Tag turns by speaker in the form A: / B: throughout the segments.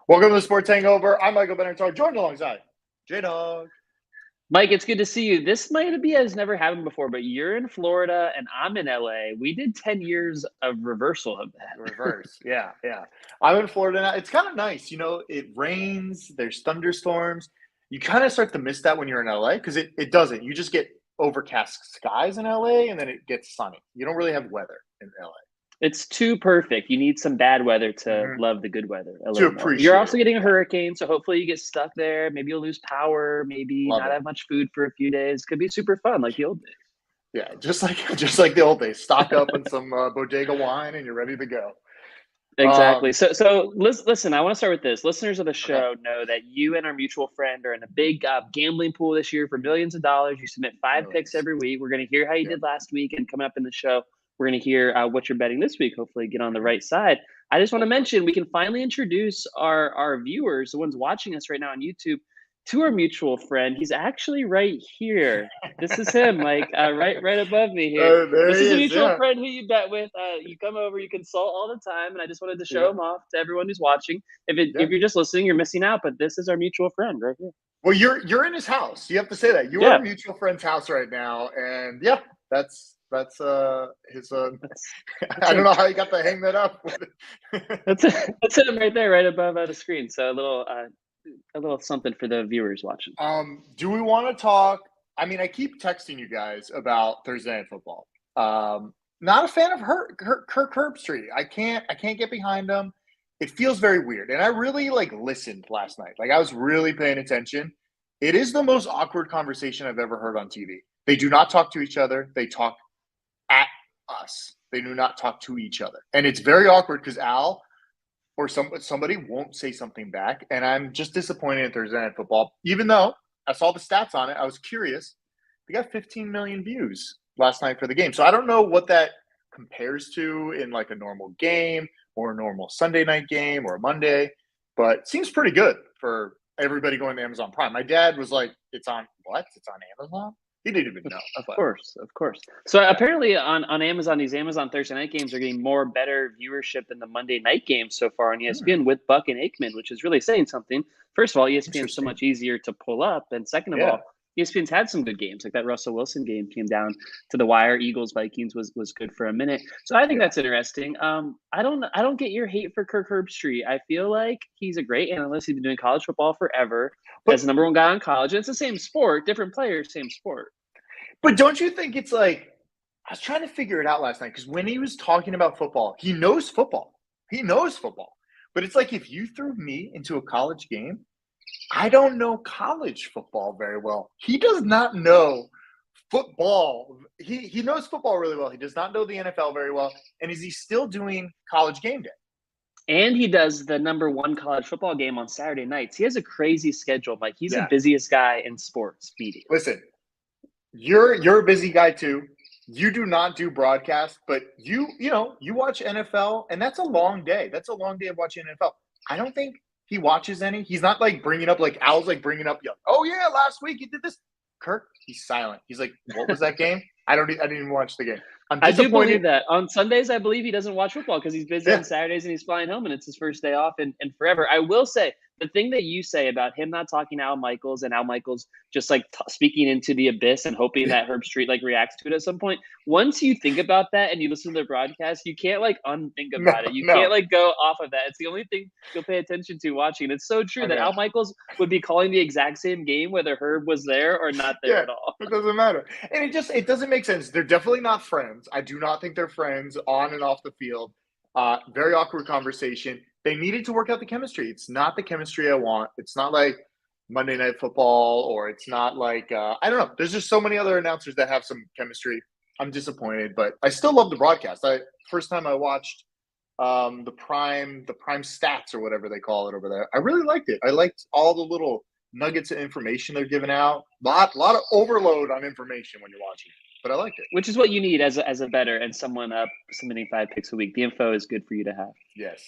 A: Welcome to the Sports Hangover. I'm Michael Benatar, joined alongside J-Dog.
B: Mike, it's good to see you. This might be has never happened before, but you're in Florida and I'm in LA. We did 10 years of reversal of that.
A: Reverse. Yeah. I'm in Florida now. It's kind of nice. It rains, there's thunderstorms. You kind of start to miss that when you're in LA because it doesn't. You just get overcast skies in LA and then it gets sunny. You don't really have weather in LA.
B: It's too perfect. You need some bad weather to
A: Mhm.
B: love the good weather a
A: To
B: little more. You're
A: appreciate
B: also
A: it.
B: getting a hurricane, so hopefully you get stuck there. Maybe you'll lose power, maybe
A: Love
B: not
A: it.
B: have much food for a few days. Could be super fun like the old days.
A: Yeah, just like the old days. Stock up on some bodega wine and you're ready to go.
B: Exactly.
A: Um,
B: So listen, I want to start with this. Listeners of the
A: okay.
B: show know that you and our mutual friend are in a big gambling pool this year for millions of dollars. You submit five picks
A: Millions.
B: every week. We're going to hear how you
A: Yeah.
B: did last week, and coming up in the show, we're going to hear what you're betting this week. Hopefully, get on the right side. I just want to
A: Hopefully.
B: mention we can finally introduce our viewers, the ones watching us right now on YouTube, to our mutual friend. He's actually right here. This is him, Mike, right above me here.
A: There
B: This
A: he
B: is a
A: is.
B: mutual
A: Yeah.
B: friend who you bet with. You come over, you consult all the time, and I just wanted to show
A: Yeah.
B: him off to everyone who's watching.
A: Yeah.
B: If you're just listening, you're missing out. But this is our mutual friend right here.
A: Well, you're in his house. You have to say that. You are a
B: Yeah,
A: mutual friend's house right now, and yeah, that's his.
B: that's that's
A: I don't
B: him.
A: know how you got to hang that up.
B: That's him right there, right above the screen. So a little something for the viewers watching.
A: Do we want to talk? I mean, I keep texting you guys about Thursday Night Football. Not a fan of Kirk Herbstreit. I can't get behind him. It feels very weird, and I really listened last night. Like I was really paying attention. It is the most awkward conversation I've ever heard on TV. They do not talk to each other. They talk at us. They do not talk to each other, and it's very awkward because Al or somebody won't say something back, and I'm just disappointed in Thursday Night Football. Even though I saw the stats on it, I was curious. They got 15 million views last night for the game, so I don't know what that compares to in like a normal game or a normal Sunday night game or a Monday, but it seems pretty good for everybody going to Amazon Prime. My dad was like, "It's on what? It's on Amazon." He didn't even know,
B: Of
A: but
B: course, of course. So
A: yeah.
B: apparently on Amazon, these Amazon Thursday night games are getting more better viewership than the Monday night games so far on ESPN with Buck and Aikman, which is really saying something. First of all, ESPN's so
A: Interesting.
B: much easier to pull up, and second of
A: Yeah.
B: all, ESPN's had some good games. Like that Russell Wilson game came down to the wire. Eagles Vikings was good for a minute. So I think
A: Yeah.
B: that's interesting. I don't get your hate for Kirk Herbstreit. I feel like he's a great analyst. He's been doing college football forever as
A: But
B: the number one guy in college. And it's the same sport, different players, same sport.
A: But don't you think it's like I was trying to figure it out last night because when he was talking about football, he knows football. He knows football. But it's like if you threw me into a college game, I don't know college football very well. He does not know football. He knows football really well. He does not know the NFL very well. And is he still doing college game day?
B: And he does the number one college football game on Saturday nights. He has a crazy schedule. Like he's the
A: Yeah.
B: busiest guy in sports media.
A: Listen, you're a busy guy too. You do not do broadcast, but you watch NFL, and that's a long day. That's a long day of watching NFL. I don't think he watches any. He's not like bringing up like Al's like bringing up. Oh yeah, last week he did this. Kirk, he's silent. He's like, what was that game? I didn't even watch the game. I'm
B: I do
A: disappointed.
B: believe that. On Sundays, I believe he doesn't watch football because he's busy
A: Yeah,
B: on Saturdays and he's flying home and it's his first day off and forever. I will say the thing that you say about him not talking to Al Michaels and Al Michaels just like speaking into the abyss and hoping that Herb Street like reacts to it at some point. Once you think about that and you listen to the broadcast, you can't like unthink
A: no,
B: about it. You
A: no.
B: can't like go off of that. It's the only thing you'll pay attention to watching. It's so true that
A: Okay.
B: Al Michaels would be calling the exact same game whether Herb was there or not there
A: Yeah,
B: at all.
A: it doesn't matter. And it doesn't make sense. They're definitely not friends. I do not think they're friends on and off the field. Very awkward conversation. They needed to work out the chemistry. It's not the chemistry I want. It's not like Monday Night Football, or it's not like I don't know. There's just so many other announcers that have some chemistry. I'm disappointed, but I still love the broadcast. First time I watched the prime stats or whatever they call it over there. I really liked it. I liked all the little nuggets of information they're giving out. Lot of overload on information when you're watching it, but I liked it.
B: Which is what you need as a better and someone up submitting five picks a week. The info is good for you to have.
A: Yes.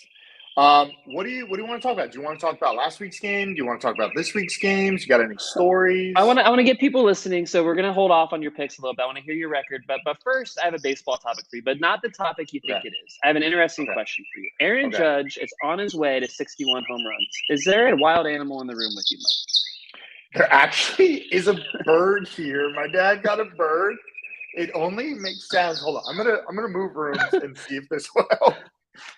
A: What do you want to talk about? Do you want to talk about last week's game? Do you want to talk about this week's games? You got any stories?
B: I want to get people listening, so we're gonna hold off on your picks a little bit. I want to hear your record, but first I have a baseball topic for you, but not the topic you think
A: Okay.
B: it is. I have an interesting
A: Okay.
B: question for you. Aaron
A: Okay.
B: Judge is on his way to 61 home runs. Is there a wild animal in the room with you, Mike?
A: There actually is a bird here. My dad got a bird. It only makes sounds. Hold on. I'm gonna move rooms and see if this will help.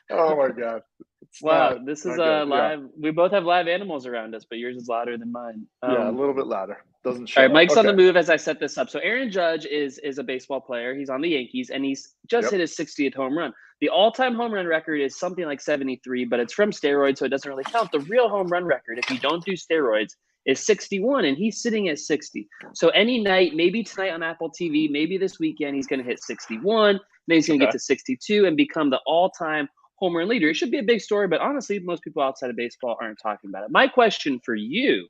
A: Oh my god. It's
B: Wow, this is
A: not
B: a
A: good.
B: live. We both have live animals around us, but yours is louder than mine.
A: Yeah, a little bit louder. Doesn't
B: All
A: show.
B: right, Mike's on the
A: Okay.
B: move as I set this up. So Aaron Judge is a baseball player. He's on the Yankees, and he's just hit his 60th home run. The all-time home run record is something like 73, but it's from steroids, so it doesn't really count. The real home run record, if you don't do steroids, is 61, and he's sitting at 60. So any night, maybe tonight on Apple TV, maybe this weekend, he's going to hit 61. Then he's going to get to 62 and become the all-time home run leader. It should be a big story, but honestly, most people outside of baseball aren't talking about it. My question for you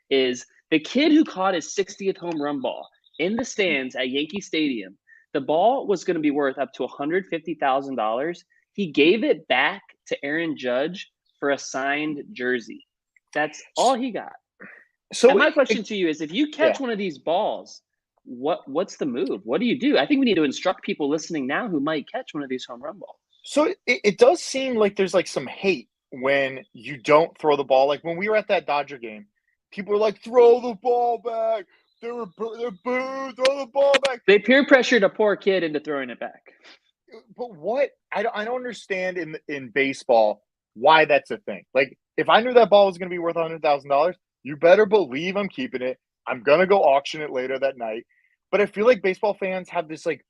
B: is the kid who caught his 60th home run ball in the stands at Yankee Stadium, the ball was going to be worth up to $150,000. He gave it back to Aaron Judge for a signed jersey. That's all he got.
A: So
B: and my question to you is, if you catch one of these balls, what's the move? What do you do? I think we need to instruct people listening now who might catch one of these home run balls.
A: So it does seem like there's like some hate when you don't throw the ball. Like when we were at that Dodger game, people were like, "Throw the ball back." They're booed. Throw the ball back.
B: They peer pressured a poor kid into throwing it back.
A: But what I don't understand in baseball why that's a thing. Like if I knew that ball was going to be worth $100,000, you better believe I'm keeping it. I'm gonna go auction it later that night. But I feel like baseball fans have this like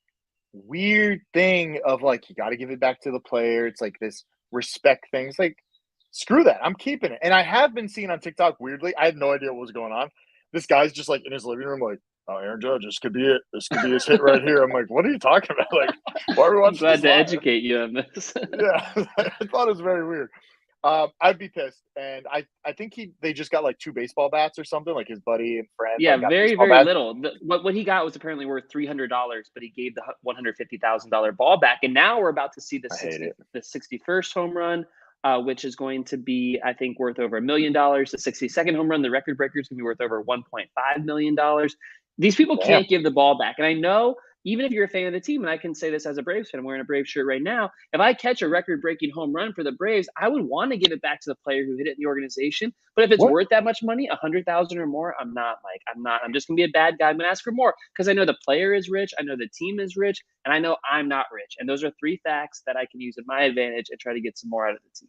A: weird thing of like you got to give it back to the player. It's like this respect thing. It's like screw that. I'm keeping it. And I have been seeing on TikTok weirdly. I had no idea what was going on. This guy's just like in his living room, like, "Oh, Aaron Judge, this could be it. This could be his hit right here." I'm like, "What are you talking about? Like, why are we watching?"
B: I'm glad
A: this
B: to
A: live?
B: educate you on this.
A: Yeah, I thought it was very weird. I'd be pissed, and I think they just got like 2 baseball bats or something. Like his buddy and friend,
B: Yeah,
A: like got
B: very,
A: baseball
B: very
A: bats.
B: little. What he got was apparently worth $300, but he gave the $150,000 ball back. And now we're about to see the
A: I hate it.
B: 61st home run, which is going to be, I think, worth over $1 million. The 62nd home run, the record breaker, is going to be worth over $1.5 million. These people
A: Damn.
B: can't give the ball back. And I know, even if you're a fan of the team, and I can say this as a Braves fan, I'm wearing a Braves shirt right now. If I catch a record-breaking home run for the Braves, I would want to give it back to the player who hit it in the organization. But if it's
A: What?
B: worth that much money, 100,000 or more, I'm not, Mike. I'm not. I'm just gonna be a bad guy. I'm gonna ask for more because I know the player is rich, I know the team is rich, and I know I'm not rich. And those are 3 facts that I can use in my advantage and try to get some more out of the team.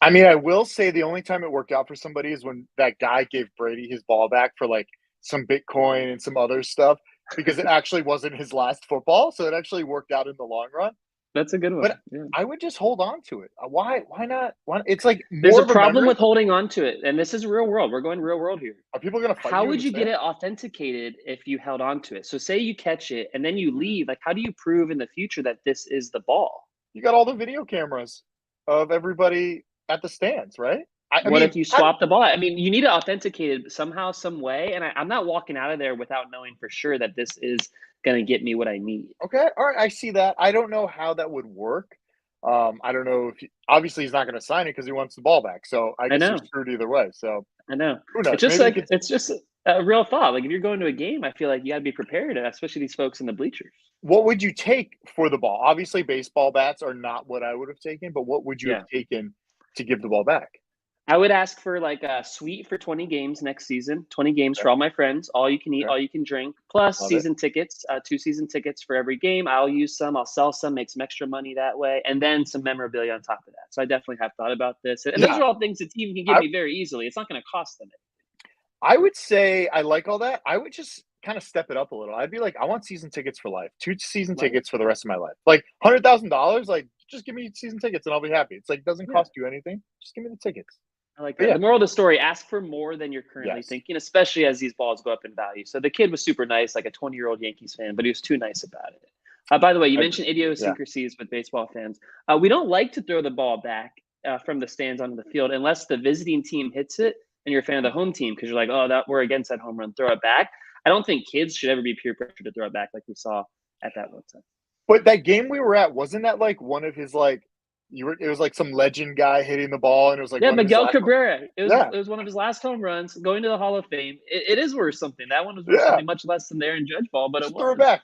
A: I mean, I will say the only time it worked out for somebody is when that guy gave Brady his ball back for like some Bitcoin and some other stuff because it actually wasn't his last football, so it actually worked out in the long run.
B: That's a good one.
A: But
B: Yeah.
A: I would just hold on to it. Why not? Why, it's like
B: There's
A: more
B: a
A: of a
B: problem
A: memory.
B: with holding on to it, and this is real world. We're going real world here.
A: Are people going to fight
B: How
A: you in
B: would
A: the
B: you get
A: stand?
B: it authenticated if you held on to it? So say you catch it and then you leave. Like, how do you prove in the future that this is the ball?
A: You got all the video cameras of everybody at the stands, right? I
B: What
A: mean,
B: if you swap the ball? I mean, you need to authenticate it somehow, some way. And I'm not walking out of there without knowing for sure that this is going to get me what I need.
A: okay, all right, I see that. I don't know how that would work. I don't know if obviously he's not going to sign it because he wants the ball back. So I
B: I
A: guess you're
B: know.
A: screwed either way. So
B: I know.
A: who knows?
B: It's just
A: Maybe
B: like, it's just a real thought. Like, if you're going to a game, I feel like you got to be prepared, especially these folks in the bleachers.
A: what would you take for the ball? Obviously, baseball bats are not what I would have taken, but what would you
B: Yeah.
A: have taken to give the ball back?
B: I would ask for like a suite for 20 games next season, 20 games for all my friends, all you can eat,
A: Okay.
B: all you can drink, plus
A: Love it.
B: season tickets, 2 season tickets for every game. I'll use some, I'll sell some, make some extra money that way, and then some memorabilia on top of that. So I definitely have thought about this. And those
A: Yeah.
B: are all things the team can give me very easily. It's not going to cost them anything.
A: I would say I like all that. I would just kind of step it up a little. I'd be like, I want season tickets for life. 2 season
B: Right.
A: tickets for the rest of my life. Like $100,000. Like, just give me season tickets and I'll be happy. It's like doesn't cost you anything. Just give me the tickets.
B: I like
A: But
B: that.
A: yeah.
B: The moral of the story, ask for more than you're currently
A: Yes.
B: thinking, especially as these balls go up in value. So the kid was super nice, like a 20-year-old Yankees fan, but he was too nice about it. By the way, you mentioned idiosyncrasies with baseball fans. We don't like to throw the ball back from the stands onto the field unless the visiting team hits it and you're a fan of the home team because you're like, oh, we're against that home run, throw it back. I don't think kids should ever be peer pressured to throw it back like we saw at that one time.
A: But that game we were at, wasn't that like one of his like It was like some legend guy hitting the ball, and it was like
B: Yeah,
A: one of his
B: Miguel
A: last.
B: Cabrera.
A: Yeah,
B: It was one of his last home runs, going to the Hall of Fame. It is worth something. That one was worth
A: yeah.
B: something much less than the Aaron Judge ball, but it
A: Just threw it
B: was.
A: back.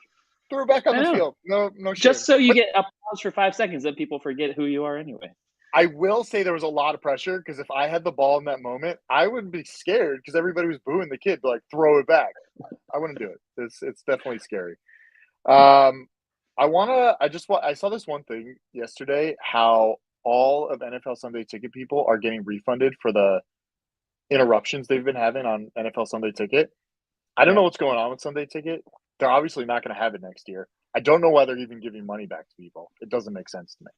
A: Threw it back on
B: I
A: the
B: know.
A: field. No shame.
B: Just so you
A: But
B: get applause for 5 seconds, then people forget who you are anyway.
A: I will say there was a lot of pressure because if I had the ball in that moment, I would be scared because everybody was booing the kid to like throw it back. I wouldn't do it. It's definitely scary. Um, I saw this one thing yesterday how all of NFL Sunday Ticket people are getting refunded for the interruptions they've been having on NFL Sunday Ticket. I don't
B: Yeah.
A: know what's going on with Sunday Ticket. They're obviously not going to have it next year. I don't know why they're even giving money back to people. It doesn't make sense to me.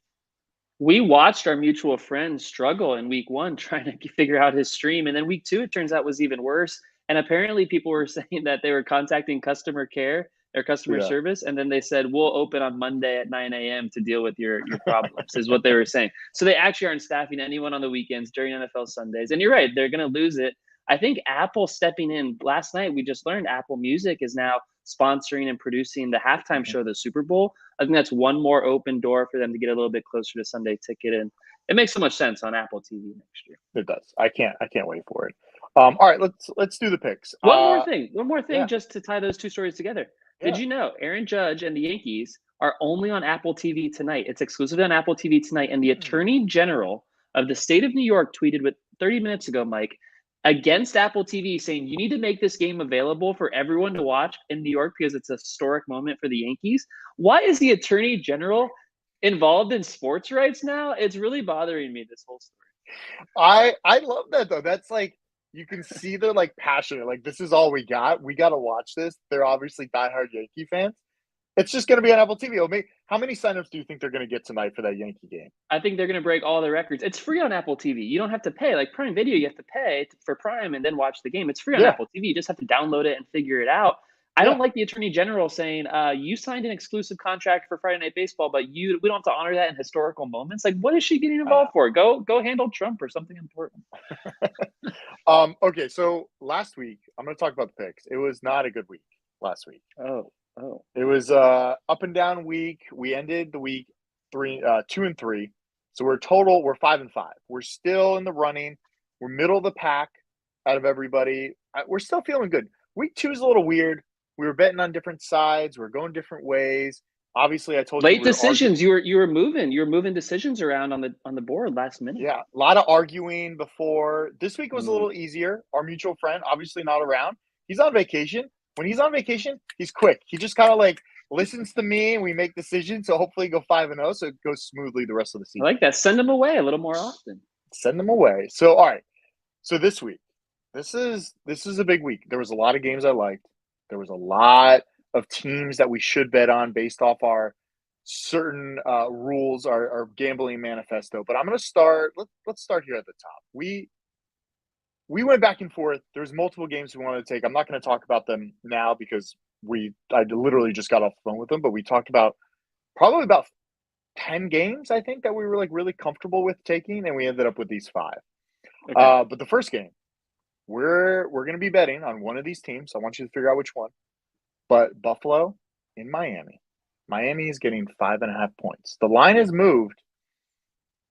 B: We watched our mutual friend struggle in week one trying to figure out his stream. And then week two, it turns out was even worse. And apparently people were saying that they were contacting customer care or customer
A: Yeah.
B: service. And then they said, we'll open on Monday at 9 a.m. to deal with your problems, is what they were saying. So they actually aren't staffing anyone on the weekends during NFL Sundays. And you're right, they're going to lose it. I think Apple stepping in last night, we just learned Apple Music is now sponsoring and producing the halftime
A: Mhm.
B: show of the Super Bowl. I think that's one more open door for them to get a little bit closer to Sunday Ticket, and it makes so much sense on Apple TV next year.
A: It does. I can't wait for it. All right, let's do the picks.
B: One more thing,
A: Yeah,
B: just to tie those two stories together. Did
A: yeah.
B: you know Aaron Judge and the Yankees are only on Apple TV tonight? It's exclusively on Apple TV tonight, and the
A: Hmm.
B: Attorney General of the state of New York tweeted with 30 minutes ago, Mike, against Apple TV, saying you need to make this game available for everyone to watch in New York because it's a historic moment for the Yankees. Why is the Attorney General involved in sports rights now? It's really bothering me, this whole story.
A: I love that though. That's like you can see they're like passionate. Like this is all we got. We got to watch this. They're obviously diehard Yankee fans. It's just going to be on Apple TV. How many signups do you think they're going to get tonight for that Yankee game?
B: I think they're going to break all the records. It's free on Apple TV. You don't have to pay. Like Prime Video, you have to pay for Prime and then watch the game. It's free on
A: Yeah,
B: Apple TV. You just have to download it and figure it out. I
A: yeah.
B: don't like the Attorney General saying, you signed an exclusive contract for Friday Night Baseball, but we don't have to honor that in historical moments. Like, what is she getting
A: I
B: involved for? Go handle Trump or something important.
A: know. Okay, so last week I'm going to talk about the picks. It was not a good week last week.
B: Oh.
A: It was up and down week. We ended the week 2-3. So we're 5-5. We're still in the running. We're middle of the pack out of everybody. We're still feeling good. Week 2 is a little weird. We were betting on different sides. We're going different ways. Obviously, I told you
B: Late
A: we were arguing.
B: decisions. You were moving decisions around on the board last minute.
A: Yeah, a lot of arguing before. This week was a
B: Mm.
A: little easier. Our mutual friend, obviously not around. He's on vacation. When he's on vacation, he's quick. He just kind of like listens to me and we make decisions. So hopefully go 5-0 so it goes smoothly the rest of the
B: I
A: season.
B: like that. Send them away a little more often.
A: Send them away. So all right. So this week, this is a big week. There was a lot of games I liked. There was a lot of teams that we should bet on based off our certain rules, our gambling manifesto. But I'm going to start. Let's start here at the top. We went back and forth. There's multiple games we wanted to take. I'm not going to talk about them now because I literally just got off the phone with them. But we talked about probably about 10 games, I think, that we were like really comfortable with taking, and we ended up with these 5.
B: Okay.
A: But the first game, we're going to be betting on one of these teams. I want you to figure out which one. But Buffalo in Miami. Miami is getting 5.5 points. The line has moved.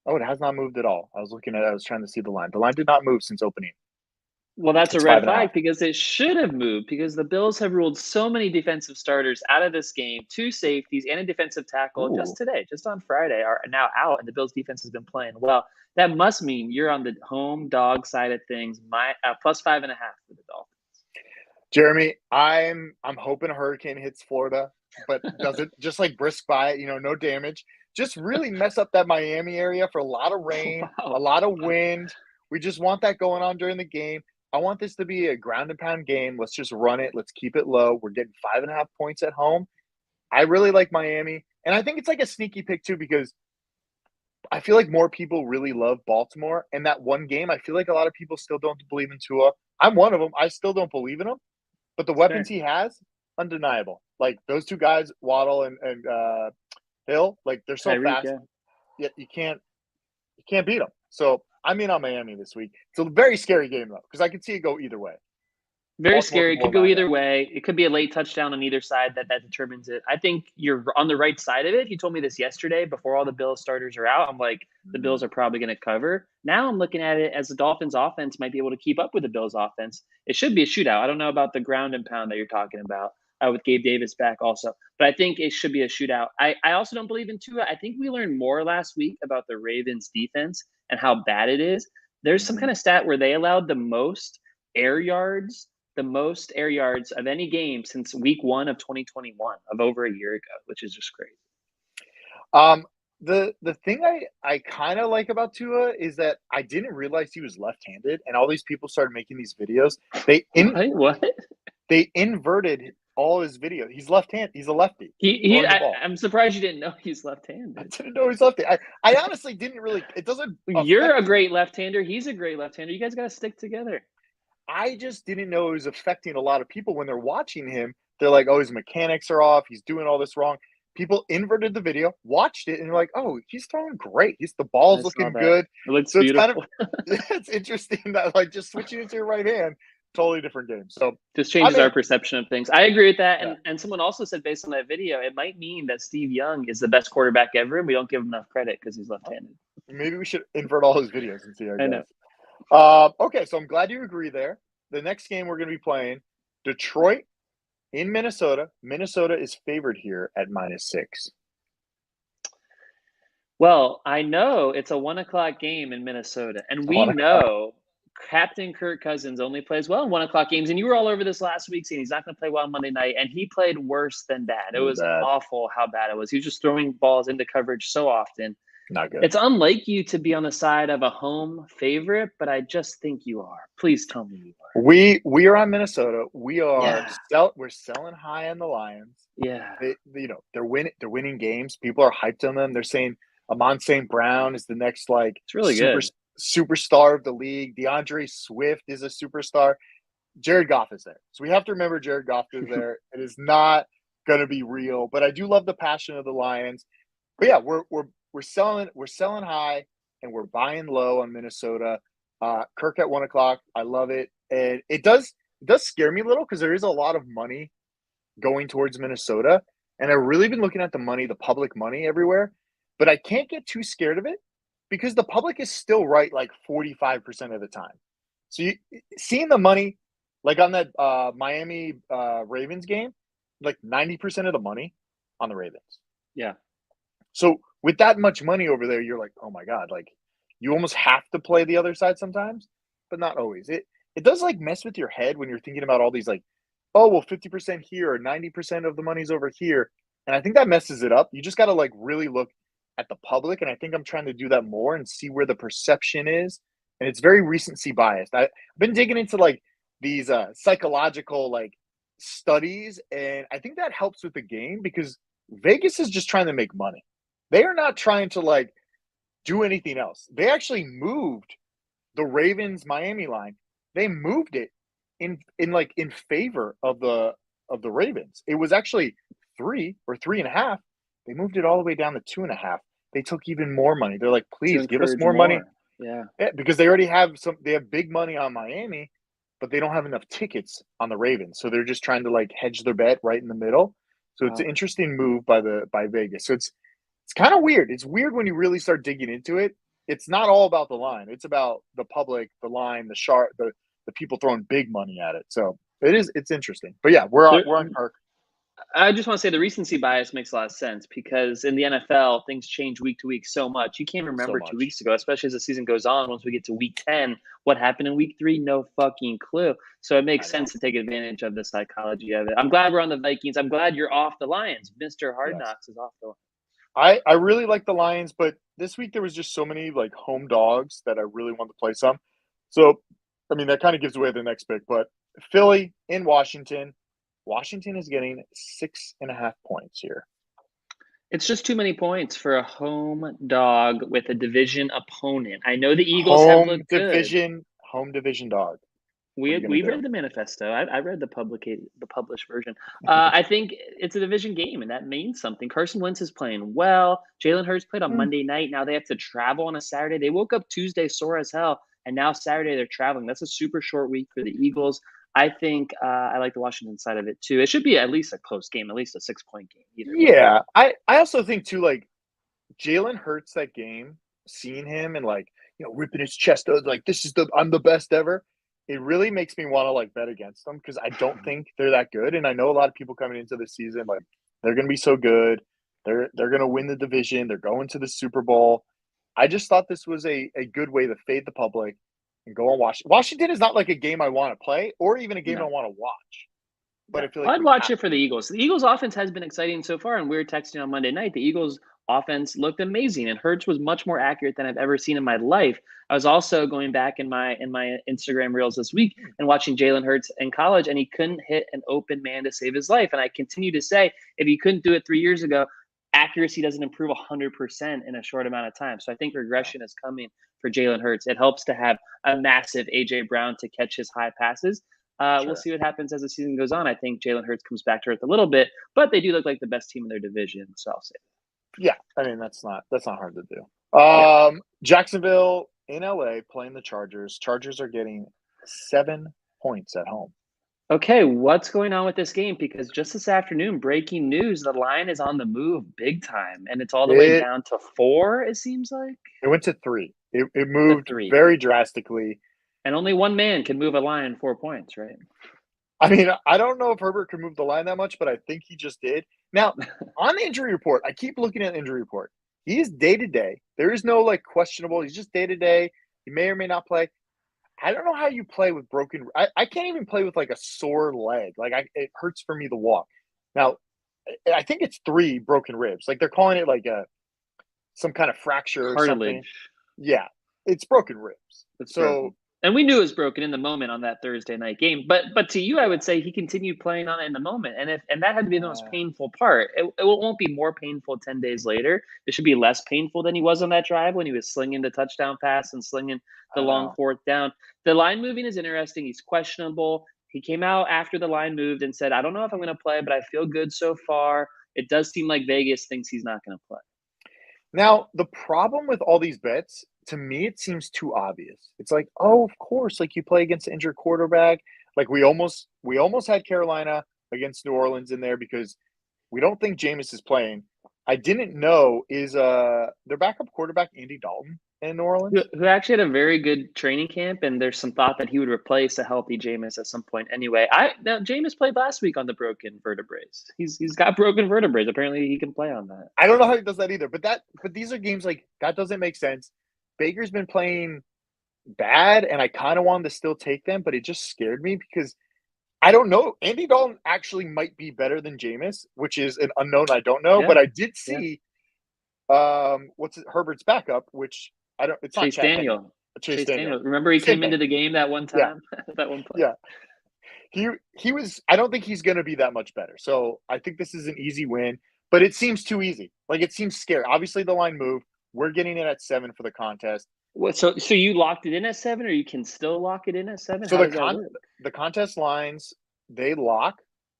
A: Oh, it has not moved at all. I was trying to see the line. The line did not move since opening.
B: Well, that's
A: It's
B: a red
A: 5.5.
B: flag because it should have moved because the Bills have ruled so many defensive starters out of this game, 2 safeties and a defensive tackle
A: Ooh.
B: just today, just on Friday, are now out, and the Bills defense has been playing well. That must mean you're on the home dog side of things. Plus 5.5 for the Dolphins.
A: Jeremy, I'm hoping a hurricane hits Florida, but does it just like brisk by it, no damage. Just really mess up that Miami area for a lot of rain,
B: Wow.
A: a lot of wind. We just want that going on during the game. I want this to be a ground and pound game. Let's just run it. Let's keep it low. We're getting 5.5 points at home. I really like Miami. And I think it's like a sneaky pick too, because I feel like more people really love Baltimore. And that one game, I feel like a lot of people still don't believe in Tua. I'm one of them. I still don't believe in him. But the weapons he has, undeniable. Like those two guys, Waddle and Hill, like they're so
B: Tyreek,
A: fast.
B: yeah.
A: Yet you can't beat them. So I'm in on Miami this week. It's a very scary game though, because I can see it go either way.
B: Very
A: Baltimore
B: scary.
A: could
B: It
A: blow
B: could go
A: that
B: either
A: out.
B: way. It could be a late touchdown on either side that determines it. I think you're on the right side of it. He told me this yesterday before all the Bills starters are out. I'm like, the Bills
A: Mm.
B: are probably going to cover. Now I'm looking at it as the Dolphins offense might be able to keep up with the Bills offense. It should be a shootout. I don't know about the ground and pound that you're talking about with Gabe Davis back also, but I think it should be a shootout. I also don't believe in Tua. I think we learned more last week about the Ravens defense and how bad it is. There's some
A: Mhm.
B: kind of stat where they allowed air yards the most air yards of any game since week 1 of 2021, of over a year ago, which is just crazy.
A: Um, the thing I kind of like about Tua is that I didn't realize he was left-handed, and all these people started making these videos.
B: What?
A: They inverted all his video. He's left-handed. He's a lefty
B: He
A: throwing the ball.
B: I'm surprised you didn't know he's
A: I
B: left-handed.
A: didn't know he's lefty. I honestly didn't really. It doesn't
B: You're a
A: affect him.
B: great left-hander. He's a great left-hander. You guys got to stick together.
A: I just didn't know it was affecting a lot of people when they're watching him. They're like, "Oh, his mechanics are off. He's doing all this wrong." People inverted the video, watched it, and they're like, "Oh, he's throwing great. The
B: I
A: ball's
B: saw
A: looking
B: that.
A: good."
B: It looks
A: So it's kind of
B: beautiful.
A: it's interesting that like just switching it to your right hand, totally different game. So
B: Just
A: I
B: changes
A: mean,
B: our perception of things. I agree with that.
A: yeah,
B: And someone also said based on that video, it might mean that Steve Young is the best quarterback ever, and we don't give him enough credit because he's left-handed.
A: maybe we should invert all his videos and see how it
B: I know.
A: goes. Okay, so I'm glad you agree there. The next game we're going to be playing, Detroit in Minnesota. Minnesota is favored here at -6.
B: Well, I know it's a 1:00 game in Minnesota, and we
A: 1 o'clock.
B: know Captain Kirk Cousins only plays well in 1:00 games. And you were all over this last week saying he's not going to play well on Monday night, and he played worse than bad. It
A: Really
B: was
A: bad.
B: awful how bad it was. He was just throwing balls into coverage so often.
A: Not good.
B: It's unlike you to be on the side of a home favorite, but I just think you are. Please tell me you are.
A: We are on Minnesota.
B: Yeah,
A: We're selling high on the Lions.
B: yeah,
A: They're winning games. People are hyped on them. They're saying Amon St. Brown is the next like
B: it's really good.
A: superstar of the league. DeAndre Swift is a superstar. Jared Goff is there. So we have to remember Jared Goff is there. It is not gonna be real, but I do love the passion of the Lions. But yeah, we're selling high and we're buying low on Minnesota. Kirk at 1 o'clock. I love it. And it does scare me a little because there is a lot of money going towards Minnesota. And I've really been looking at the money, the public money everywhere, but I can't get too scared of it because the public is still right like 45% of the time. So seeing the money, like on that Miami Ravens game, like 90% of the money on the Ravens.
B: Yeah.
A: So with that much money over there, you're like, oh my God, like you almost have to play the other side sometimes, but not always. It does like mess with your head when you're thinking about all these like, oh well, 50% here or 90% of the money's over here. And I think that messes it up. You just gotta like really look at the public. And I think I'm trying to do that more and see where the perception is. And it's very recency biased. I've been digging into like these psychological like studies, and I think that helps with the game because Vegas is just trying to make money. They are not trying to like do anything else. They actually moved the Ravens Miami line. They moved it in favor of the Ravens. It was actually 3 or 3.5. They moved it all the way down to 2.5. They took even more money. They're like,
B: To
A: please give us
B: encourage
A: more money.
B: more. Yeah.
A: Yeah, because they already have they have big money on Miami, but they don't have enough tickets on the Ravens. So they're just trying to like hedge their bet right in the middle. So it's
B: Wow.
A: an interesting move by Vegas. So it's kind of weird. It's weird when you really start digging into it. It's not all about the line. It's about the public, the line, the people throwing big money at it. So it's interesting. But yeah,
B: There,
A: we're on Kirk
B: I just want to say the recency bias makes a lot of sense because in the NFL, things change week to week so much. You can't
A: so
B: remember two
A: much.
B: weeks ago, especially as the season goes on. Once we get to week 10, what happened in week 3? No fucking clue. So it
A: I
B: makes
A: know.
B: sense to take advantage of the psychology of it. I'm glad we're on the Vikings. I'm glad you're off the Lions. Mr. Hard
A: Yes.
B: Knocks is off the Lions.
A: I really like the Lions, but this week there was just so many like home dogs that I really wanted to play some. So I mean that kind of gives away the next pick, but Philly in Washington. Washington is getting 6.5 points here.
B: It's just too many points for a home dog with a division opponent. I know the Eagles have looked good.
A: Home division dog. What are you gonna
B: We
A: do?
B: read the manifesto. I read the published version. I think it's a division game, and that means something. Carson Wentz is playing well. Jalen Hurts played on
A: Hmm.
B: Monday night. Now they have to travel on a Saturday. They woke up Tuesday sore as hell, and now Saturday they're traveling. That's a super short week for the Eagles. I think I like the Washington side of it too. It should be at least a close game, at least a 6 point game, either way.
A: Yeah, I also think too, like Jalen Hurts that game, seeing him and like ripping his chest out, like this is I'm the best ever. It really makes me want to like bet against them because I don't think they're that good, and I know a lot of people coming into the season like they're going to be so good. They're going to win the division. They're going to the Super Bowl. I just thought this was a good way to fade the public and go on Washington. Washington is not like a game I want to play or even a game I
B: No.
A: want to watch. But
B: Yeah.
A: I feel like
B: I'd
A: we
B: watch
A: have
B: it for the Eagles. The Eagles offense has been exciting so far, and we were texting on Monday night. The Eagles offense looked amazing, and Hurts was much more accurate than I've ever seen in my life. I was also going back in my Instagram reels this week and watching Jalen Hurts in college, and he couldn't hit an open man to save his life. And I continue to say, if he couldn't do it 3 years ago, accuracy doesn't improve 100% in a short amount of time. So I think
A: no,
B: regression is coming for Jalen Hurts. It helps to have a massive AJ Brown to catch his high passes. We'll
A: sure.
B: see what happens as the season goes on. I think Jalen Hurts comes back to earth a little bit, but they do look like the best team in their division. So I'll say,
A: Yeah, I mean that's not hard to do.
B: yeah.
A: Jacksonville in LA playing the Chargers. Chargers are getting 7 points at home.
B: Okay, what's going on with this game? Because just this afternoon, breaking news: the line is on the move big time, and it's all the way
A: It
B: down to 4. It seems like
A: it went to 3. It
B: to
A: moved
B: 3,
A: very drastically.
B: and only one man can move a line 4 points, right?
A: I mean, I don't know if Herbert could move the line that much, but I think he just did. Now, on the injury report, I keep looking at the injury report. He is day to day. There is no like questionable. He's just day to day. He may or may not play. I don't know how you play with broken. I can't even play with like a sore leg. Like it hurts for me to walk. Now, I think it's 3 broken ribs. Like they're calling it like some kind of fracture or something.
B: Cartilage.
A: Yeah, it's broken ribs.
B: It's
A: So
B: broken. And we knew it was broken in the moment on that Thursday night game. But to you, I would say he continued playing on it in the moment. And that had to be the most
A: uh,
B: painful part. It won't be more painful 10 days later. It should be less painful than he was on that drive when he was slinging the touchdown pass and slinging the
A: I
B: long
A: know.
B: fourth down. The line moving is interesting. He's questionable. He came out after the line moved and said, I don't know if I'm going to play, but I feel good so far. It does seem like Vegas thinks he's not going to play.
A: Now, the problem with all these bets, to me, it seems too obvious. It's like, oh, of course, like you play against an injured quarterback. Like we almost had Carolina against New Orleans in there because we don't think Jameis is playing. I didn't know is their backup quarterback Andy Dalton in New
B: who,
A: Orleans.
B: who actually had a very good training camp, and there's some thought that he would replace a healthy Jameis at some point. Anyway, now Jameis played last week on the broken vertebrae. He's got broken vertebrae. Apparently, he can play on that.
A: I don't know how he does that either, but these are games like that doesn't make sense. Baker's been playing bad, and I kind of wanted to still take them, but it just scared me because I don't know. Andy Dalton actually might be better than Jameis, which is an unknown I don't know.
B: Yeah,
A: But I did
B: yeah.
A: see what's it, Herbert's backup, which I don't. It's not
B: Chase
A: Chad Henne,
B: Daniel.
A: Chase
B: Chase
A: Daniel.
B: Daniel. Remember he
A: Same
B: came into
A: thing.
B: the game that one
A: Yeah,
B: time, that one play.
A: yeah. He was. I don't think he's going to be that much better. So I think this is an easy win, but it seems too easy. Like it seems scary. Obviously, the line moved. We're getting it at 7 for the contest.
B: So you locked it in at 7, or you can still lock it in at 7?
A: So
B: How does that work?
A: the contest lines they lock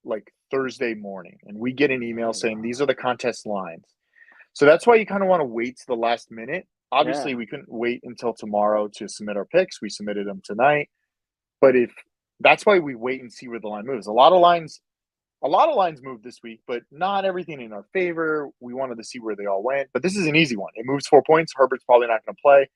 A: like Thursday morning, and we get an email
B: Oh
A: saying these
B: wow.
A: are the contest lines. So that's why you kind of want to wait to the last minute.
B: Yeah.
A: Obviously, we couldn't wait until tomorrow to submit our picks. We submitted them tonight. But if that's why we wait and see where the line moves. A lot of lines moved this week, but not everything in our favor. We wanted to see where they all went. But this is an easy one. It moves 4 points. Herbert's probably not going to play.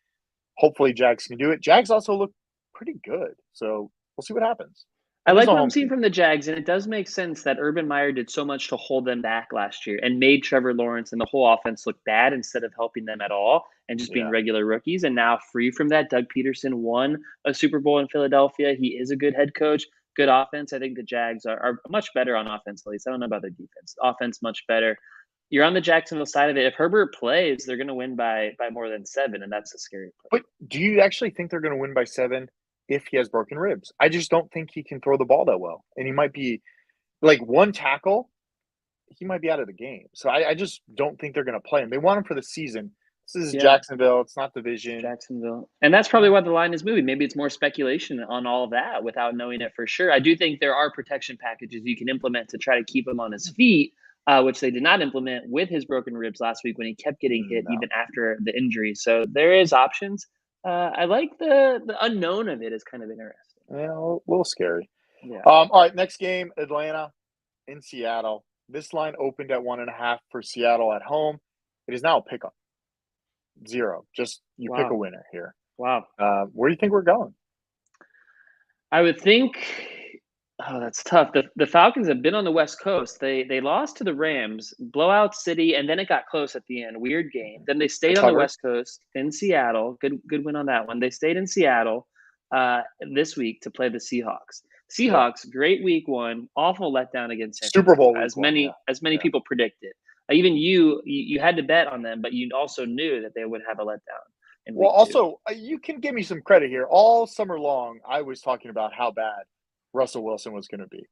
A: Hopefully, Jags can do it. Jags also look pretty good. So we'll see what happens.
B: I
A: It is
B: like
A: a
B: what I'm
A: home
B: seeing
A: team.
B: from the Jags, and it does make sense that Urban Meyer did so much to hold them back last year and made Trevor Lawrence and the whole offense look bad instead of helping them at all and just being
A: Yeah.
B: regular rookies. And now, free from that, Doug Peterson won a Super Bowl in Philadelphia. He is a good head coach, good offense. I think the Jags are much better on offense, at least. I don't know about their defense. Offense, much better. You're on the Jacksonville side of it. If Herbert plays, they're going to win by more than 7, and that's a scary part.
A: But do you actually think they're going to win by 7 if he has broken ribs? I just don't think he can throw the ball that well. And he might be like one tackle, he might be out of the game. So I just don't think they're going to play him. They want him for the season. This is
B: Yeah.
A: Jacksonville. It's not division.
B: Jacksonville. And that's probably why the line is moving. Maybe it's more speculation on all of that without knowing it for sure. I do think there are protection packages you can implement to try to keep him on his feet, which they did not implement with his broken ribs last week when he kept getting hit
A: No.
B: even after the injury. So there is options. I like the unknown of it is kind of interesting.
A: Yeah, a little scary.
B: Yeah.
A: All right, next game, Atlanta in Seattle. This line opened at 1.5 for Seattle at home. It is now a pickup. 0. Just you pick a
B: Wow.
A: winner here.
B: Wow.
A: Where do you think we're going?
B: I would think. Oh, that's tough. The Falcons have been on the West Coast. They lost to the Rams, blowout city, and then it got close at the end. Weird game. Then they
A: They
B: stayed on the
A: covered.
B: West Coast in Seattle. Good win on that one. They stayed in Seattle this week to play the Seahawks.
A: Yeah.
B: Seahawks, great week one, awful letdown against San
A: Super
B: Francisco,
A: Bowl week
B: as
A: 1. Yeah.
B: many
A: Yeah.
B: people predicted. Even you had to bet on them, but you also knew that they would have a letdown in
A: Well,
B: week two.
A: also, you can give me some credit here. All summer long, I was talking about how bad Russell Wilson was going to be.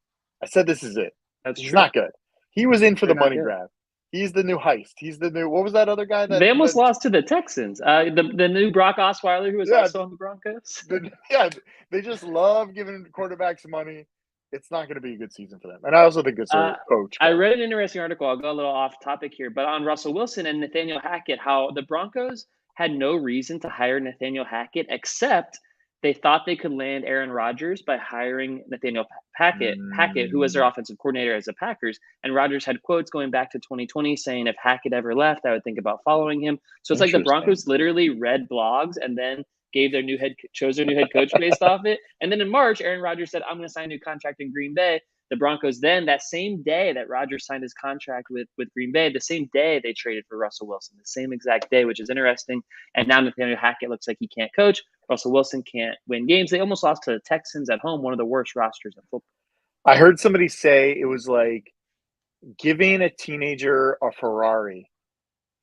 A: I said, this is it.
B: That's
A: He's
B: true.
A: not good. He was in for
B: They're
A: the
B: not
A: money
B: good.
A: grab. He's the new heist. He's the new, what was that other guy
B: They almost
A: that
B: lost to the Texans. The new Brock Osweiler, who was
A: yeah,
B: also on the Broncos.
A: yeah, they just love giving quarterbacks money. It's not going to be a good season for them. And I also think it's
B: Uh,
A: their coach.
B: I
A: But
B: read an interesting article. I'll go a little off topic here, but on Russell Wilson and Nathaniel Hackett, how the Broncos had no reason to hire Nathaniel Hackett except they thought they could land Aaron Rodgers by hiring Nathaniel Hackett, who was their
A: mm,
B: offensive coordinator as the Packers. And Rodgers had quotes going back to 2020 saying, if Hackett ever left, I would think about following him. So it's like the
A: interesting.
B: Broncos literally read blogs and then chose their new head coach based off it. And then in March, Aaron Rodgers said, I'm going to sign a new contract in Green Bay. The Broncos then, that same day that Rodgers signed his contract with Green Bay, the same day they traded for Russell Wilson, the same exact day, which is interesting. And now Nathaniel Hackett looks like he can't coach. Russell Wilson can't win games. They almost lost to the Texans at home, one of the worst rosters in football.
A: I heard somebody say it was like giving a teenager a Ferrari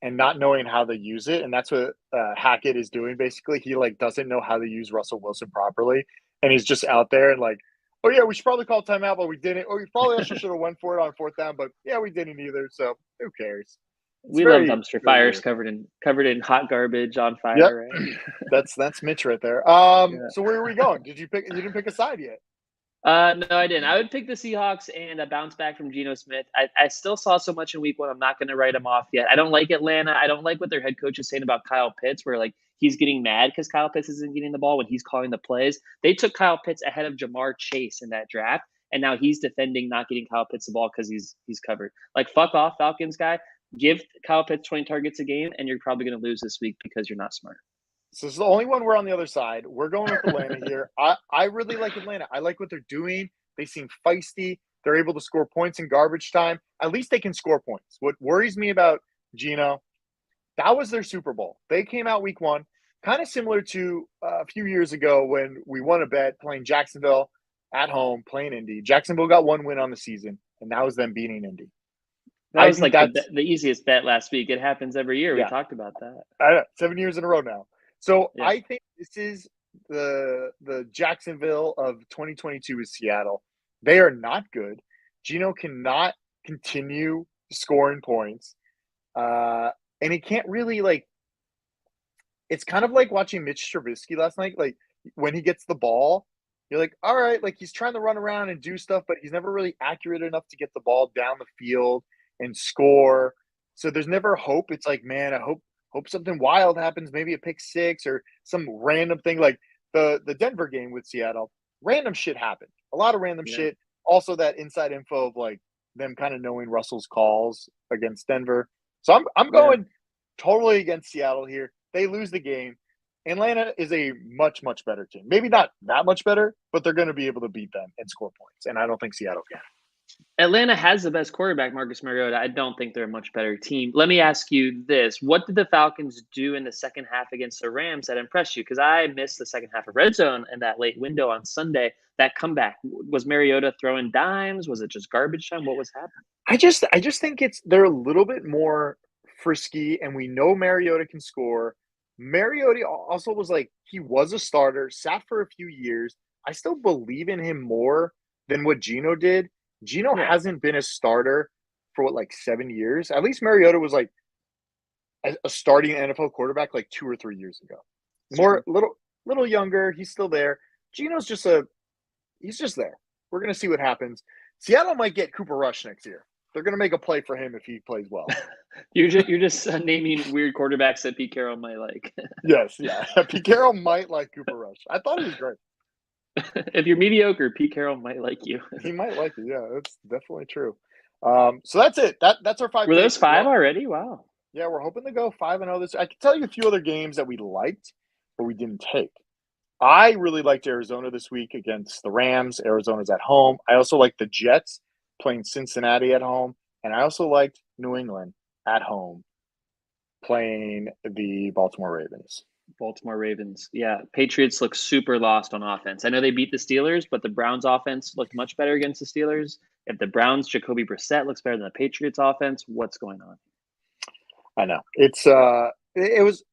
A: and not knowing how to use it. And that's what Hackett is doing. Basically, he like doesn't know how to use Russell Wilson properly. And he's just out there and like, oh yeah, we should probably call timeout, but we didn't. Or we probably also should have went for it on 4th down, but yeah, we didn't either. So who cares? It's
B: We love
A: very,
B: dumpster
A: very
B: fires
A: weird.
B: covered in hot garbage on
A: Yep.
B: fire, right?
A: That's Mitch right there.
B: Yeah.
A: So where are we going? You didn't pick a side yet?
B: No, I didn't. I would pick the Seahawks and a bounce back from Geno Smith. I still saw so much in week one. I'm not going to write them off yet. I don't like Atlanta. I don't like what their head coach is saying about Kyle Pitts, where like he's getting mad because Kyle Pitts isn't getting the ball when he's calling the plays. They took Kyle Pitts ahead of Jamar Chase in that draft, and now he's defending not getting Kyle Pitts the ball because he's covered. Like, fuck off, Falcons guy. Give Kyle Pitts 20 targets a game, and you're probably going to lose this week because you're not smart.
A: So it's the only one we're on the other side. We're going with Atlanta here. I really like Atlanta. I like what they're doing. They seem feisty. They're able to score points in garbage time. At least they can score points. What worries me about Geno, that was their Super Bowl. They came out week one, kind of similar to a few years ago when we won a bet playing Jacksonville at home, playing Indy. Jacksonville got 1 win on the season, and that was them beating Indy.
B: That
A: I
B: was
A: think
B: like
A: that's
B: the easiest bet last week. It happens every year. We
A: yeah.
B: talked about that.
A: I know, 7 years in a row now. So
B: Yeah.
A: I think this is the Jacksonville of 2022 is Seattle. They are not good. Geno cannot continue scoring points. And he can't really like it's kind of like watching Mitch Trubisky last night. Like when he gets the ball, you're like, all right, like he's trying to run around and do stuff, but he's never really accurate enough to get the ball down the field and score. So there's never hope. It's like, man, I hope something wild happens, maybe a pick six or some random thing like the Denver game with Seattle. Random shit happened. A lot of random shit. Also that inside info of like them kind of knowing Russell's calls against Denver. So I'm going totally against Seattle here. They lose the game. Atlanta is a much, much better team. Maybe not that much better, but they're going to be able to beat them and score points. And I don't think Seattle can.
B: Atlanta has the best quarterback, Marcus Mariota. I don't think they're a much better team. Let me ask you this. What did the Falcons do in the second half against the Rams that impressed you? Because I missed the second half of Red Zone and that late window on Sunday. That comeback. Was Mariota throwing dimes? Was it just garbage time? What was happening?
A: I just think they're a little bit more frisky, and we know Mariota can score. Mariota also was like he was a starter, sat for a few years. I still believe in him more than what Geno did. Geno hasn't been a starter for like 7 years. At least Mariota was like a starting NFL quarterback like 2 or 3 years ago. More little younger. He's still there. Geno's he's just there. We're gonna see what happens. Seattle might get Cooper Rush next year. They're gonna make a play for him if he plays well.
B: You're just naming weird quarterbacks that Pete Carroll might like.
A: Yes, yeah. Pete Carroll might like Cooper Rush. I thought he was great.
B: If you're mediocre, Pete Carroll might like you.
A: He might like it. Yeah, that's definitely true. So that's it. That's our five
B: Were
A: takes.
B: those five already? Wow.
A: Yeah, we're hoping to go 5-0 this. I can tell you a few other games that we liked, but we didn't take. I really liked Arizona this week against the Rams. Arizona's at home. I also liked the Jets playing Cincinnati at home, and I also liked New England at home playing the Baltimore Ravens.
B: Baltimore Ravens. Yeah. Patriots look super lost on offense. I know they beat the Steelers, but the Browns offense looked much better against the Steelers. If the Browns, Jacoby Brissett looks better than the Patriots offense, what's going on?
A: I know. It was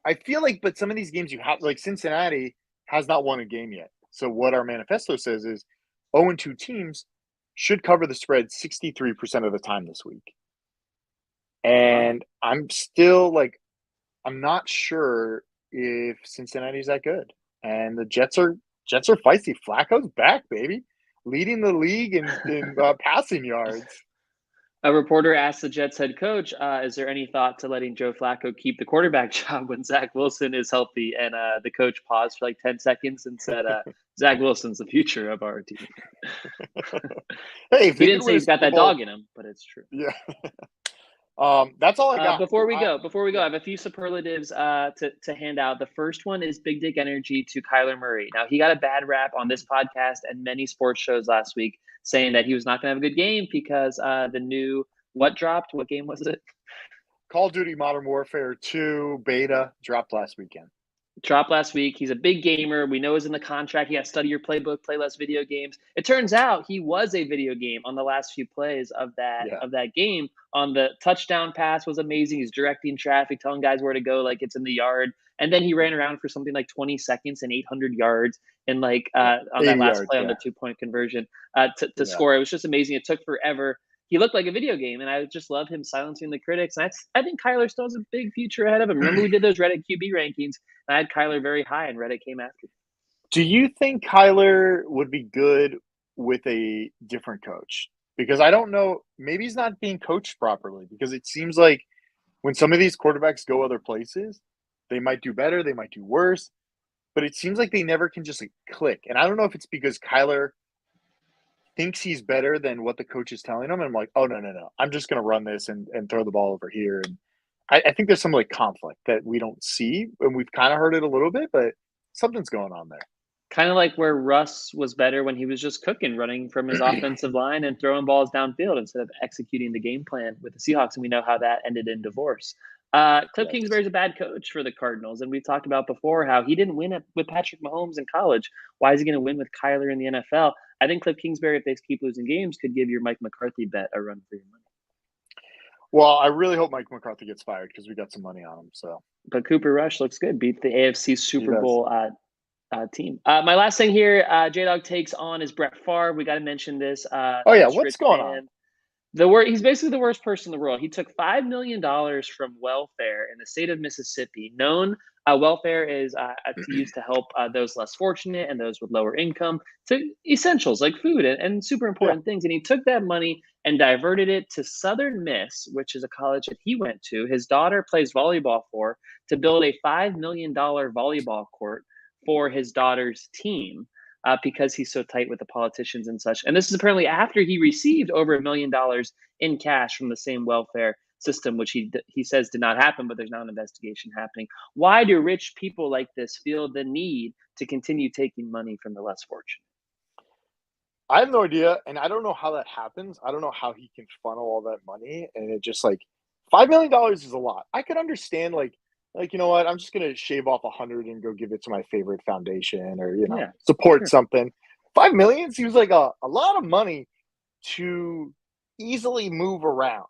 A: I feel like but some of these games you have like Cincinnati has not won a game yet. So what our manifesto says is 0-2 teams should cover the spread 63% of the time this week.
B: Wow.
A: And I'm still like I'm not sure if Cincinnati's that good. And the Jets are feisty. Flacco's back, baby, leading the league in passing yards.
B: A reporter asked the Jets head coach, is there any thought to letting Joe Flacco keep the quarterback job when Zach Wilson is healthy? And the coach paused for like 10 seconds and said, Zach Wilson's the future of our team.
A: Hey, if
B: He
A: they
B: didn't
A: could
B: say
A: win a
B: he's got
A: Super
B: that
A: Bowl,
B: dog in him, but it's true.
A: yeah. That's all I got.
B: Before we go, I
A: Yeah.
B: have a few superlatives to hand out. The first one is Big Dick Energy to Kyler Murray. Now, he got a bad rap on this podcast and many sports shows last week, saying that he was not going to have a good game because the new what dropped? What game was it?
A: Call of Duty Modern Warfare 2 beta dropped last weekend.
B: Dropped last week. He's a big gamer. We know he's in the contract. You got to study your playbook, play less video games. It turns out he was a video game on the last few plays of
A: Yeah.
B: that game. On the touchdown pass was amazing. He's directing traffic, telling guys where to go, like it's in the yard. And then he ran around for something like 20 seconds and 800 yards, and like on that
A: 80
B: last
A: yards.
B: play on
A: Yeah.
B: the 2-point conversion to
A: Yeah.
B: score. It was just amazing. It took forever. He looked like a video game, and I just love him silencing the critics. And I think Kyler still has a big future ahead of him. Remember, we did those Reddit QB rankings. I had Kyler very high, and Reddit came after.
A: Do you think Kyler would be good with a different coach? Because I don't know. Maybe he's not being coached properly because it seems like when some of these quarterbacks go other places, they might do better, they might do worse, but it seems like they never can just like click. And I don't know if it's because Kyler thinks he's better than what the coach is telling him. And I'm like, oh no, no, no. I'm just gonna run this and throw the ball over here. And I think there's some like conflict that we don't see, and we've kind of heard it a little bit, but something's going on there.
B: Kind of like where Russ was better when he was just cooking, running from his offensive line and throwing balls downfield instead of executing the game plan with the Seahawks. And we know how that ended in divorce. Cliff
A: Yes.
B: Kingsbury's a bad coach for the Cardinals. And we've talked about before how he didn't win with Patrick Mahomes in college. Why is he going to win with Kyler in the NFL? I think Cliff Kingsbury, if they keep losing games, could give your Mike McCarthy bet a run for your money.
A: Well, I really hope Mike McCarthy gets fired because we got some money on him. So,
B: But Cooper Rush looks good. Beat the AFC
A: he
B: Super
A: does.
B: Bowl team. My last thing here, J Dog takes on is Brett Favre. We got to mention this.
A: Oh yeah,
B: This
A: what's
B: rich
A: going on?
B: man. He's basically the worst person in the world. He took $5 million from welfare in the state of Mississippi. Known welfare is used to help those less fortunate and those with lower income to essentials like food and super
A: Yeah.
B: important things. And he took that money and diverted it to Southern Miss, which is a college that he went to. His daughter plays volleyball for to build a $5 million volleyball court for his daughter's team because he's so tight with the politicians and such. And this is apparently after he received over $1 million in cash from the same welfare system, which he says did not happen, but there's now an investigation happening. Why do rich people like this feel the need to continue taking money from the less fortunate?
A: I have no idea, and I don't know how that happens. I don't know how he can funnel all that money, and it just like $5 million is a lot. I could understand like you know what, I'm just gonna shave off 100 and go give it to my favorite foundation or
B: Yeah,
A: support
B: sure.
A: something. 5 million seems like a lot of money to easily move around.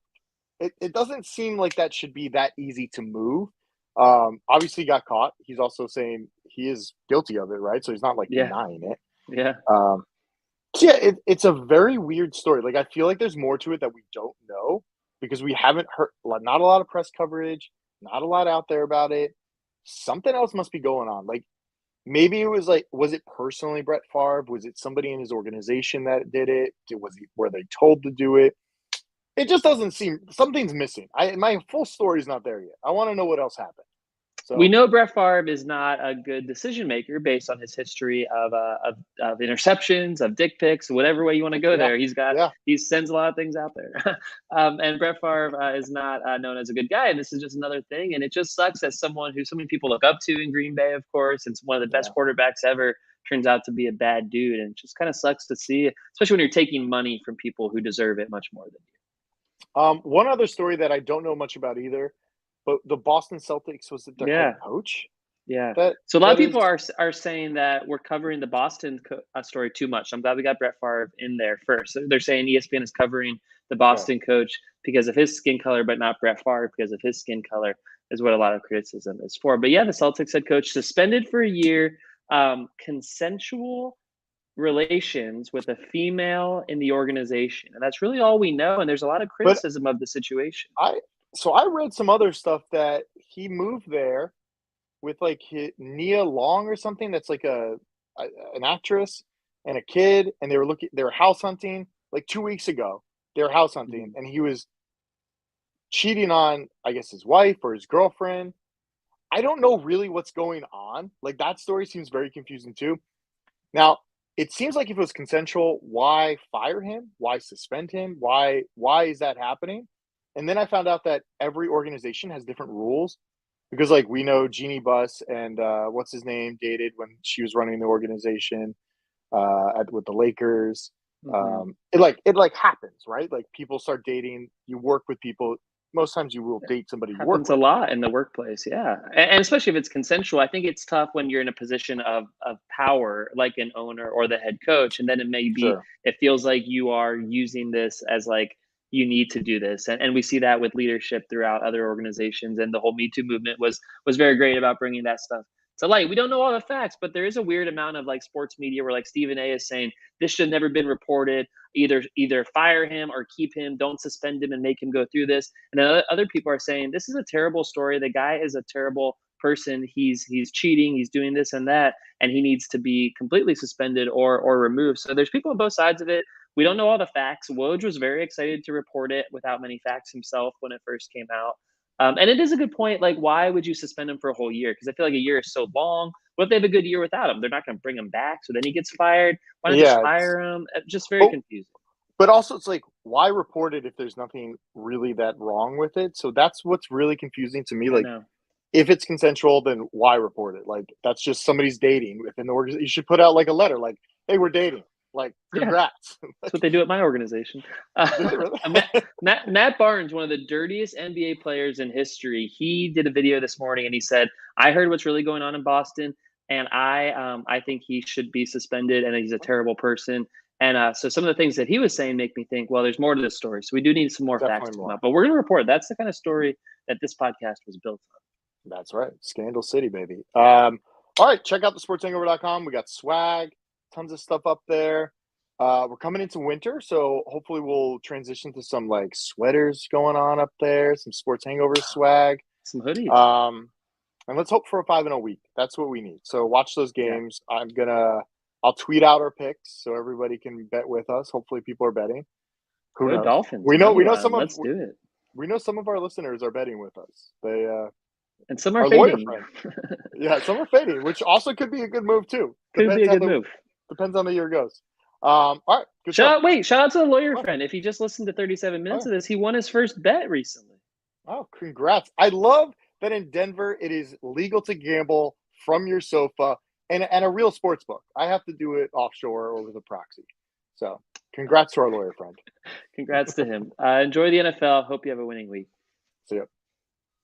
A: It doesn't seem like that should be that easy to move. Obviously, he got caught. He's also saying he is guilty of it, right? So he's not like
B: Yeah,
A: denying it.
B: yeah.
A: Um, so yeah, it's a very weird story. Like I feel like there's more to it that we don't know because we haven't heard not a lot of press coverage, not a lot out there about it. Something else must be going on. Like maybe it was like, was it personally Brett Favre? Was it somebody in his organization that did it? Were they told to do it? It just doesn't seem something's missing. My full story is not there yet. I want to know what else happened. So
B: we know Brett Favre is not a good decision maker based on his history of interceptions, of dick pics, whatever way you want to go there. He sends a lot of things out there, and Brett Favre is not known as a good guy. And this is just another thing. And it just sucks as someone who so many people look up to in Green Bay, of course, and one of the best quarterbacks ever turns out to be a bad dude. And it just kind of sucks to see, especially when you're taking money from people who deserve it much more than you.
A: One other story that I don't know much about either, but the Boston Celtics was their head coach.
B: Yeah. So a lot of people are saying that we're covering the Boston story too much. I'm glad we got Brett Favre in there first. They're saying ESPN is covering the Boston coach because of his skin color, but not Brett Favre because of his skin color, is what a lot of criticism is for. But yeah, the Celtics head coach suspended for a year, consensual relations with a female in the organization. And that's really all we know. And there's a lot of criticism of the situation.
A: So I read some other stuff that he moved there with like Nia Long or something. That's like an actress and a kid, and they were house hunting like 2 weeks ago. They were house hunting, and he was cheating on, I guess, his wife or his girlfriend. I don't know really what's going on. Like, that story seems very confusing too. Now, it seems like if it was consensual, why fire him? Why suspend him? Why is that happening? And then I found out that every organization has different rules, because like we know Jeannie Buss and what's his name dated when she was running the organization with the Lakers. It happens, right? Like, people start dating. You work with people. Most times you will date somebody you work with.
B: Happens a lot in the workplace, yeah. And especially if it's consensual. I think it's tough when you're in a position of power, like an owner or the head coach, and then it may be it feels like you are using this as like, you need to do this. And we see that with leadership throughout other organizations. And the whole Me Too movement was very great about bringing that stuff to light. We don't know all the facts, but there is a weird amount of like sports media where like Stephen A is saying this should have never been reported. Either fire him or keep him. Don't suspend him and make him go through this. And then other people are saying this is a terrible story. The guy is a terrible person. He's cheating. He's doing this and that, and he needs to be completely suspended or removed. So there's people on both sides of it. We don't know all the facts. Woj was very excited to report it without many facts himself when it first came out. And it is a good point. Like, why would you suspend him for a whole year? Because I feel like a year is so long. What if they have a good year without him? They're not going to bring him back. So then he gets fired. Why not just fire him? Just very confusing.
A: But also, it's like, why report it if there's nothing really that wrong with it? So that's what's really confusing to me. Like, if it's consensual, then why report it? Like, that's just somebody's dating within the organization. You should put out like a letter, like, hey, we're dating. Like, congrats.
B: That's what they do at my organization. Matt Barnes, one of the dirtiest NBA players in history, he did a video this morning and he said, I heard what's really going on in Boston, and I think he should be suspended, and he's a terrible person. And so some of the things that he was saying make me think, well, there's more to this story. So we do need some more facts to come up. But we're going to report. That's the kind of story that this podcast was built on.
A: That's right. Scandal City, baby. All right. Check out the sportshangover.com. We got swag. Tons of stuff up there. We're coming into winter, so hopefully we'll transition to some like sweaters going on up there, some Sports Hangover swag,
B: some hoodies.
A: And let's hope for a 5-0 week. That's what we need. So watch those games. I'll tweet out our picks so everybody can bet with us. Hopefully people are betting.
B: Who knows? Dolphins.
A: We know some of
B: Let's do it.
A: We know some of our listeners are betting with us. They
B: and some are fading.
A: Yeah, some are fading, which also could be a good move too.
B: Could be a good move.
A: Depends on the year goes. All right.
B: Shout out to the lawyer friend. If he just listened to 37 minutes of this, he won his first bet recently.
A: Oh, congrats. I love that in Denver it is legal to gamble from your sofa and a real sports book. I have to do it offshore or with a proxy. So congrats to our lawyer friend.
B: Congrats to him. Enjoy the NFL. Hope you have a winning week.
A: See ya.